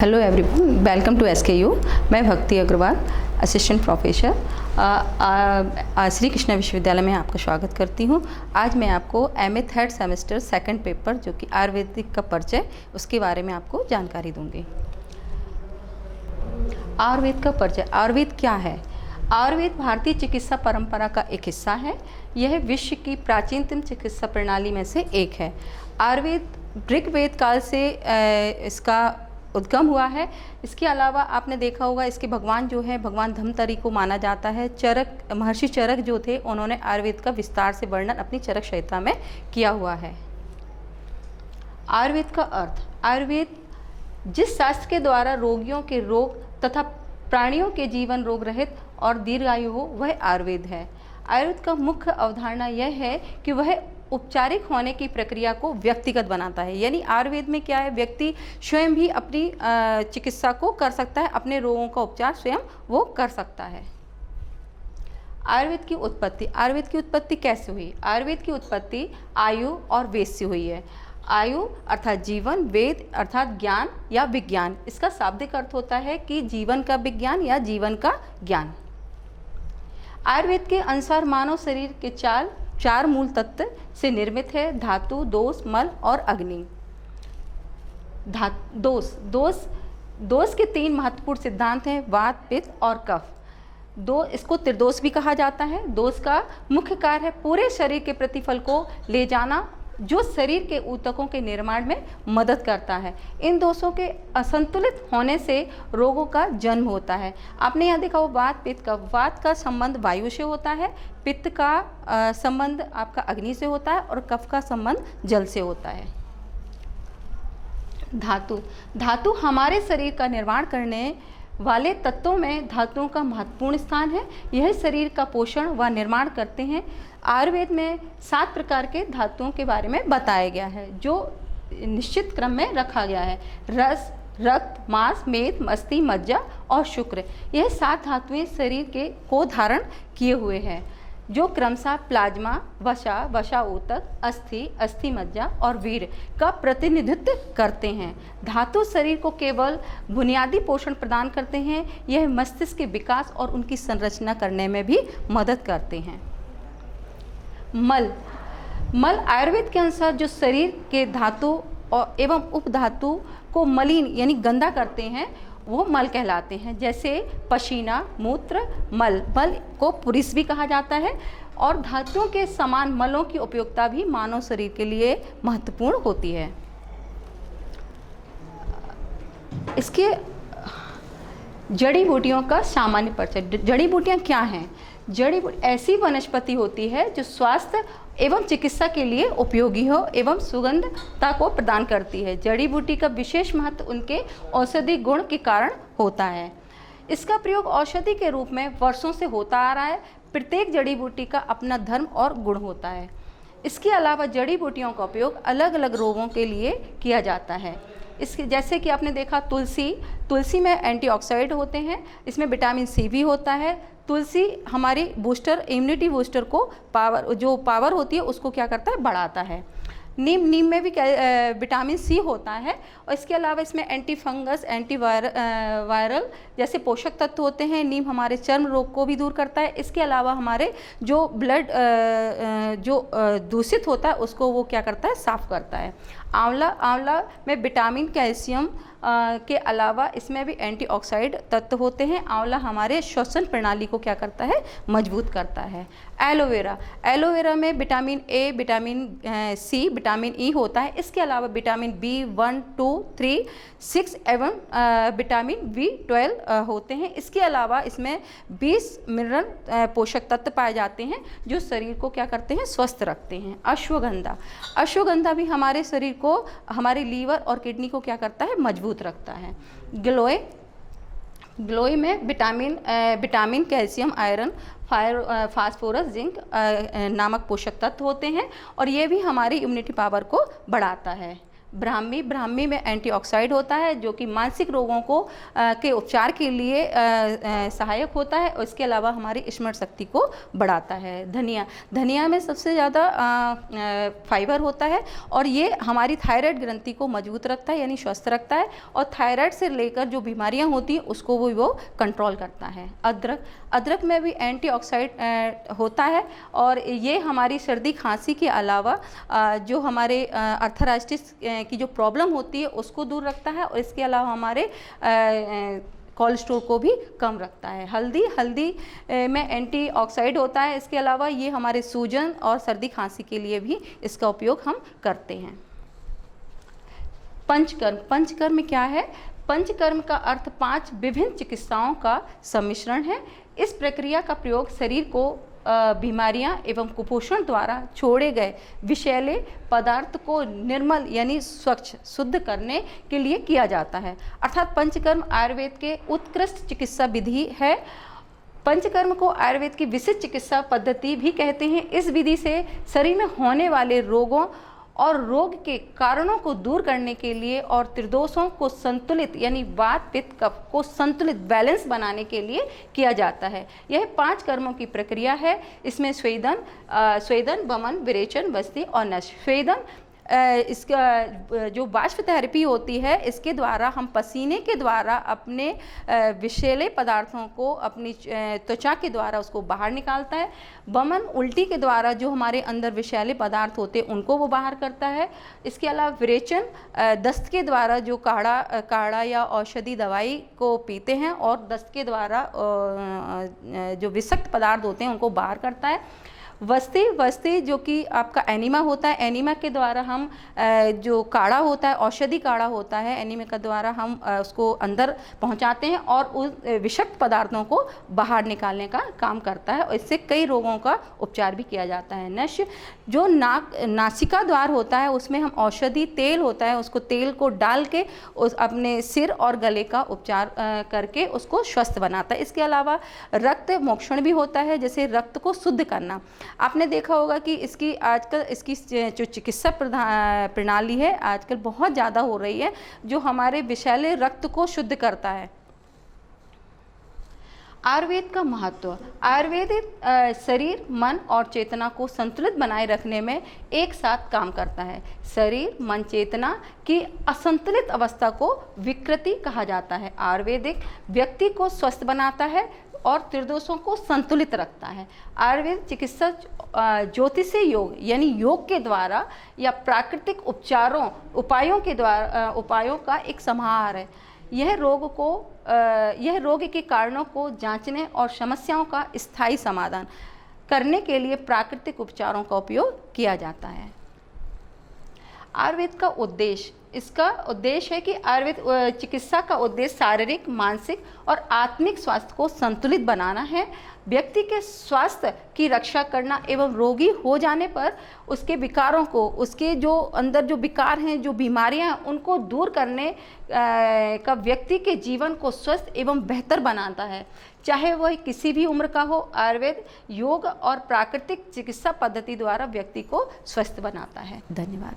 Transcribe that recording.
Hello everyone, welcome to SKU। मैं Bhakti Agrawal, assistant professor Shri Krishna Vishwavidyalaya में आपका स्वागत करती हूँ। आज मैं आपको MA third semester second paper जो कि आयुर्वेदिक का परिचय, उसके बारे में आपको जानकारी दूंगी। आयुर्वेद का परिचय। आयुर्वेद क्या है? आयुर्वेद भारतीय चिकित्सा परंपरा का एक हिस्सा है। यह विश्व की प्राचीनतम चिकित्सा प्रणाली में से एक है। आयुर्वेद ऋग्वेद काल से इसका उद्गम हुआ है। इसके अलावा आपने देखा होगा, इसके भगवान जो है भगवान धन्वंतरि को माना जाता है। चरक, महर्षि चरक जो थे, उन्होंने आयुर्वेद का विस्तार से वर्णन अपनी चरक संहिता में किया हुआ है। आयुर्वेद का अर्थ। आयुर्वेद जिस शास्त्र के द्वारा रोगियों के रोग तथा प्राणियों के जीवन रोग रहित और दीर्घायु हो, वह आयुर्वेद है। आयुर्वेद का मुख्य अवधारणा यह है कि वह औपचारिक होने की प्रक्रिया को व्यक्तिगत बनाता है। यानी आयुर्वेद में क्या है, व्यक्ति स्वयं भी अपनी चिकित्सा को कर सकता है, अपने रोगों का उपचार स्वयं वो कर सकता है। आयुर्वेद की उत्पत्ति। आयुर्वेद की उत्पत्ति कैसे हुई? आयुर्वेद की उत्पत्ति आयु और वेद से हुई है। आयु अर्थात जीवन, वेद अर्थात ज्ञान या विज्ञान। इसका शाब्दिक अर्थ होता है कि जीवन का विज्ञान या जीवन का ज्ञान। आयुर्वेद के अनुसार मानव शरीर के चार मूल तत्व से निर्मित है: धातु, दोष, मल और अग्नि। दोष के तीन महत्वपूर्ण सिद्धांत हैं: वात, पित्त और कफ। इसको त्रिदोष भी कहा जाता है। दोष का मुख्य कार्य है पूरे शरीर के प्रतिफल को ले जाना, जो शरीर के ऊतकों के निर्माण में मदद करता है। इन दोषों के असंतुलित होने से रोगों का जन्म होता है। आपने यहाँ देखा हो वात, पित्त, कफ। वात का संबंध वायु से होता है, पित्त का संबंध आपका अग्नि से होता है और कफ का संबंध जल से होता है। धातु हमारे शरीर का निर्माण करने वाले तत्वों में धातुओं का महत्वपूर्ण स्थान है। यह शरीर का पोषण व निर्माण करते हैं। आयुर्वेद में 7 प्रकार के धातुओं के बारे में बताया गया है, जो निश्चित क्रम में रखा गया है: रस, रक्त, मांस, मेद, मस्ति, मज्जा और शुक्र। यह 7 धातुएं शरीर को धारण किए हुए हैं, जो क्रमशः प्लाज्मा, वसा ऊतक, अस्थि मज्जा और वीर्य का प्रतिनिधित्व करते हैं। धातु शरीर को केवल बुनियादी पोषण प्रदान करते हैं, यह मस्तिष्क के विकास और उनकी संरचना करने में भी मदद करते हैं। मल आयुर्वेद के अनुसार जो शरीर के धातु और एवं उपधातु को मलिन यानी गंदा करते हैं, वो मल कहलाते हैं। जैसे पसीना, मूत्र, मल को पुरुष भी कहा जाता है। और धातुओं के समान मलों की उपयोगिता भी मानव शरीर के लिए महत्वपूर्ण होती है। इसके जड़ी बूटियों का सामान्य परिचय। जड़ी बूटियाँ क्या हैं? जड़ी बूटी ऐसी वनस्पति होती है जो स्वास्थ्य एवं चिकित्सा के लिए उपयोगी हो एवं सुगंधता को प्रदान करती है। जड़ी बूटी का विशेष महत्व उनके औषधि गुण के कारण होता है। इसका प्रयोग औषधि के रूप में वर्षों से होता आ रहा है। प्रत्येक जड़ी बूटी का अपना धर्म और गुण होता है। इसके अलावा जड़ी बूटियों का उपयोग अलग अलग रोगों के लिए किया जाता है। इसके जैसे कि आपने देखा तुलसी में एंटीऑक्सीडेंट होते हैं, इसमें विटामिन C भी होता है। तुलसी हमारी इम्यूनिटी बूस्टर को पावर होती है उसको क्या करता है, बढ़ाता है। नीम में भी विटामिन C होता है। और इसके अलावा इसमें एंटी फंगस, वायरल जैसे पोषक तत्व होते हैं। नीम हमारे चर्म रोग को भी दूर करता है। इसके अलावा हमारे जो ब्लड दूषित होता है उसको वो क्या करता है, साफ करता है। आंवला में विटामिन, कैल्शियम के अलावा इसमें भी एंटीऑक्सीडेंट तत्व होते हैं। आंवला हमारे श्वसन प्रणाली को क्या करता है, मजबूत करता है। एलोवेरा में vitamin A, vitamin C, vitamin E होता है। इसके अलावा विटामिन B1, 2, 3, 6 एवं विटामिन B12 होते हैं। इसके अलावा इसमें 20 मिनरल पोषक तत्व पाए जाते हैं जो शरीर को क्या करते हैं, स्वस्थ रखते हैं। अश्वगंधा भी हमारे शरीर को, हमारे लीवर और किडनी को क्या करता है, मजबूत रखता है। गिलोय में vitamin, calcium, iron, phosphorus, zinc नामक पोषक तत्व होते हैं और ये भी हमारी इम्यूनिटी पावर को बढ़ाता है। ब्राह्मी में एंटीऑक्सीडेंट होता है जो कि मानसिक रोगों को के उपचार के लिए सहायक होता है, और इसके अलावा हमारी स्मरण शक्ति को बढ़ाता है। धनिया में सबसे ज़्यादा फाइबर होता है और ये हमारी थायराइड ग्रंथि को मजबूत रखता है, यानी स्वस्थ रखता है, और थायराइड से लेकर जो बीमारियां होती हैं उसको वो कंट्रोल करता है। अदरक में भी एंटीऑक्सीडेंट होता है और ये हमारी सर्दी खांसी के अलावा जो हमारे अर्थराइटिस की जो प्रॉब्लम होती है उसको दूर रखता है, और इसके अलावा हमारे कोलेस्ट्रॉल को भी कम रखता है। हल्दी में एंटीऑक्सीडेंट होता है, इसके अलावा ये हमारे सूजन और सर्दी खांसी के लिए भी इसका उपयोग हम करते हैं। पंचकर्म क्या है? पंचकर्म का अर्थ 5 विभिन्न चिकित्साओं का सम्मिश्रण है। इस प्रक्रिया का प्रयोग शरीर को बीमारियां एवं कुपोषण द्वारा छोड़े गए विषैले पदार्थ को निर्मल यानी स्वच्छ शुद्ध करने के लिए किया जाता है। अर्थात पंचकर्म आयुर्वेद के उत्कृष्ट चिकित्सा विधि है। पंचकर्म को आयुर्वेद की विशिष्ट चिकित्सा पद्धति भी कहते हैं। इस विधि से शरीर में होने वाले रोगों और रोग के कारणों को दूर करने के लिए और त्रिदोषों को संतुलित यानी वात पित्त कफ को संतुलित बैलेंस बनाने के लिए किया जाता है। यह 5 कर्मों की प्रक्रिया है। इसमें स्वेदन, वमन, विरेचन, वस्ति और नश। स्वेदन इसका जो वाष्प थेरेपी होती है, इसके द्वारा हम पसीने के द्वारा अपने विषैले पदार्थों को अपनी त्वचा के द्वारा उसको बाहर निकालता है। वमन उल्टी के द्वारा जो हमारे अंदर विषैले पदार्थ होते हैं उनको वो बाहर करता है। इसके अलावा विरेचन दस्त के द्वारा जो काढ़ा या औषधि दवाई को पीते हैं और दस्त के द्वारा जो विषाक्त पदार्थ होते हैं उनको बाहर करता है। वस्ती जो कि आपका एनीमा होता है, एनीमा के द्वारा हम जो काढ़ा होता है, औषधि काढ़ा होता है, एनीमा के द्वारा हम उसको अंदर पहुंचाते हैं और उस विषाक्त पदार्थों को बाहर निकालने का काम करता है, और इससे कई रोगों का उपचार भी किया जाता है। नश जो नासिका द्वार होता है उसमें हम औषधि तेल होता है, उसको तेल को डाल के उस अपने सिर और गले का उपचार करके उसको स्वस्थ बनाता है। इसके अलावा रक्त मोक्षण भी होता है, जैसे रक्त को शुद्ध करना। आपने देखा होगा कि आजकल इसकी जो चिकित्सा प्रणाली है आजकल बहुत ज़्यादा हो रही है, जो हमारे विषैले रक्त को शुद्ध करता है। आयुर्वेद का महत्व। आयुर्वेद शरीर, मन और चेतना को संतुलित बनाए रखने में एक साथ काम करता है। शरीर, मन, चेतना की असंतुलित अवस्था को विकृति कहा जाता है। आयुर्वेदिक व्यक्ति को स्वस्थ बनाता है और त्रिदोषों को संतुलित रखता है। आयुर्वेद चिकित्सा ज्योतिषीय योग यानी योग के द्वारा या प्राकृतिक उपायों का एक समाहार है। यह रोग के कारणों को जांचने और समस्याओं का स्थायी समाधान करने के लिए प्राकृतिक उपचारों का उपयोग किया जाता है। आयुर्वेद का उद्देश्य। इसका उद्देश्य है कि आयुर्वेद चिकित्सा का उद्देश्य शारीरिक, मानसिक और आत्मिक स्वास्थ्य को संतुलित बनाना है। व्यक्ति के स्वास्थ्य की रक्षा करना एवं रोगी हो जाने पर उसके विकारों को, उसके जो अंदर जो विकार हैं, जो बीमारियां हैं, उनको दूर करने का व्यक्ति के जीवन को स्वस्थ एवं बेहतर बनाता है। चाहे वह किसी भी उम्र का हो, आयुर्वेद योग और प्राकृतिक चिकित्सा पद्धति द्वारा व्यक्ति को स्वस्थ बनाता है। धन्यवाद।